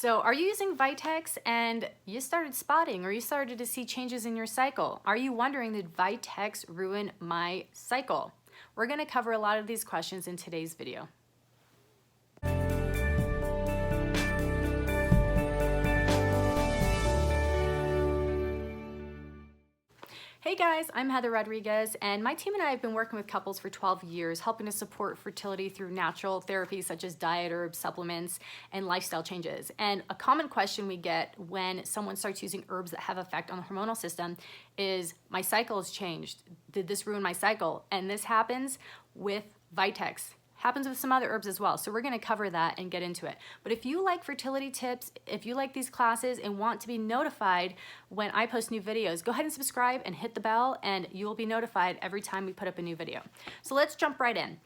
So are you using Vitex and you started spotting or you started to see changes in your cycle? Are you wondering, did Vitex ruin my cycle? We're going to cover a lot of these questions in today's video. Hey guys, I'm Heather Rodriguez, and my team and I have been working with couples for 12 years, helping to support fertility through natural therapies such as diet, herbs, supplements, and lifestyle changes. And a common question we get when someone starts using herbs that have effect on the hormonal system is, my cycle has changed. Did this ruin my cycle? And this happens with Vitex. Happens with some other herbs as well. So we're going to cover that and get into it. But if you like fertility tips, if you like these classes and want to be notified when I post new videos, go ahead and subscribe and hit the bell and you will be notified every time we put up a new video. So let's jump right in.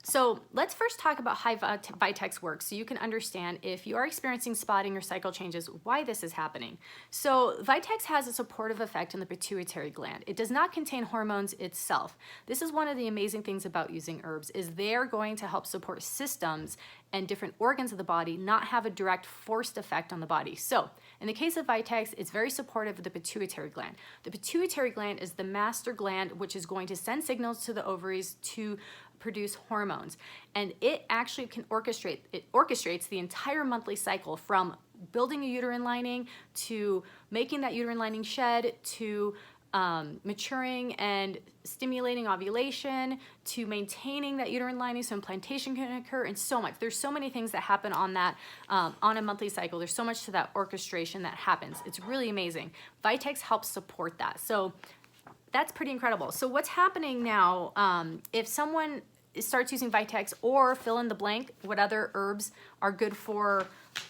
So let's first talk about how Vitex works so you can understand, if you are experiencing spotting or cycle changes, why this is happening. So Vitex has a supportive effect on the pituitary gland. It does not contain hormones itself. This is one of the amazing things about using herbs, is they're going to help support systems and different organs of the body, not have a direct forced effect on the body. So in the case of Vitex, it's very supportive of the pituitary gland. The pituitary gland is the master gland, which is going to send signals to the ovaries to produce hormones, and it actually can orchestrates the entire monthly cycle, from building a uterine lining to making that uterine lining shed to maturing and stimulating ovulation to maintaining that uterine lining so implantation can occur, and so much. There's so many things that happen on that on a monthly cycle. There's so much to that orchestration that happens. It's really amazing. Vitex helps support that. So that's pretty incredible. So what's happening now, if someone starts using Vitex, or fill in the blank, what other herbs are good for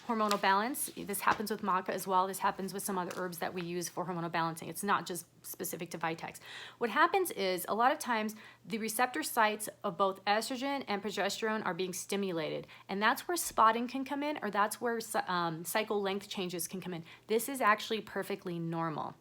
hormonal balance? This happens with maca as well. This happens with some other herbs that we use for hormonal balancing. It's not just specific to Vitex. What happens is, a lot of times the receptor sites of both estrogen and progesterone are being stimulated, and that's where spotting can come in, or that's where cycle length changes can come in. This is actually perfectly normal.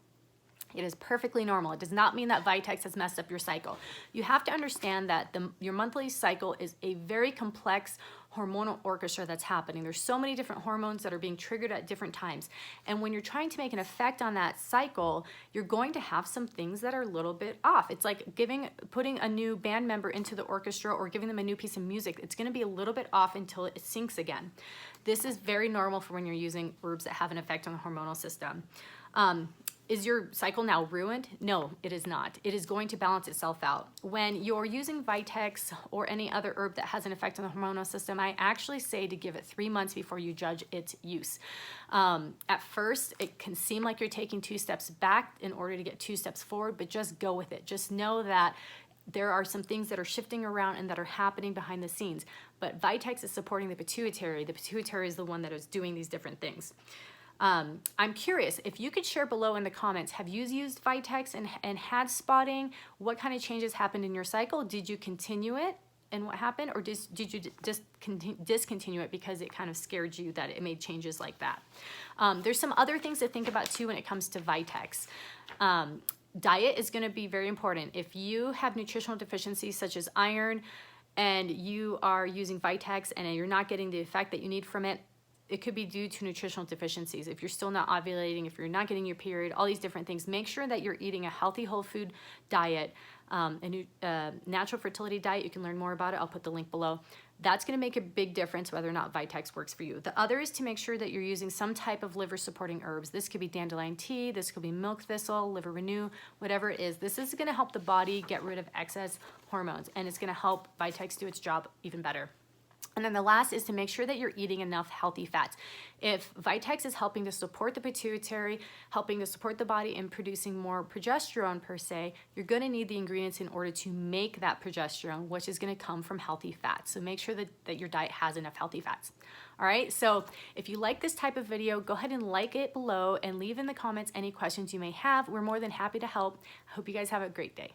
It is perfectly normal. It does not mean that Vitex has messed up your cycle. You have to understand that your monthly cycle is a very complex hormonal orchestra that's happening. There's so many different hormones that are being triggered at different times. And when you're trying to make an effect on that cycle, you're going to have some things that are a little bit off. It's like putting a new band member into the orchestra or giving them a new piece of music. It's going to be a little bit off until it syncs again. This is very normal for when you're using herbs that have an effect on the hormonal system. Is your cycle now ruined? No, it is not. It is going to balance itself out. When you're using Vitex or any other herb that has an effect on the hormonal system, I actually say to give it 3 months before you judge its use. At first, it can seem like you're taking 2 steps back in order to get 2 steps forward, but just go with it. Just know that there are some things that are shifting around and that are happening behind the scenes. But Vitex is supporting the pituitary. The pituitary is the one that is doing these different things. I'm curious if you could share below in the comments, have you used Vitex and had spotting? What kind of changes happened in your cycle? Did you continue it and what happened? Or did you just discontinue it because it kind of scared you that it made changes like that? There's some other things to think about too when it comes to Vitex. Diet is going to be very important. If you have nutritional deficiencies such as iron and you are using Vitex and you're not getting the effect that you need from it, it could be due to nutritional deficiencies. If you're still not ovulating, if you're not getting your period, all these different things, make sure that you're eating a healthy whole food diet, a natural fertility diet. You can learn more about it. I'll put the link below. That's going to make a big difference whether or not Vitex works for you. The other is to make sure that you're using some type of liver supporting herbs. This could be dandelion tea, this could be milk thistle, liver renew, whatever it is. This is going to help the body get rid of excess hormones, and it's going to help Vitex do its job even better. And then the last is to make sure that you're eating enough healthy fats. If Vitex is helping to support the pituitary, helping to support the body in producing more progesterone per se, you're going to need the ingredients in order to make that progesterone, which is going to come from healthy fats. So make sure that your diet has enough healthy fats. All right, so if you like this type of video, go ahead and like it below and leave in the comments any questions you may have. We're more than happy to help. I hope you guys have a great day.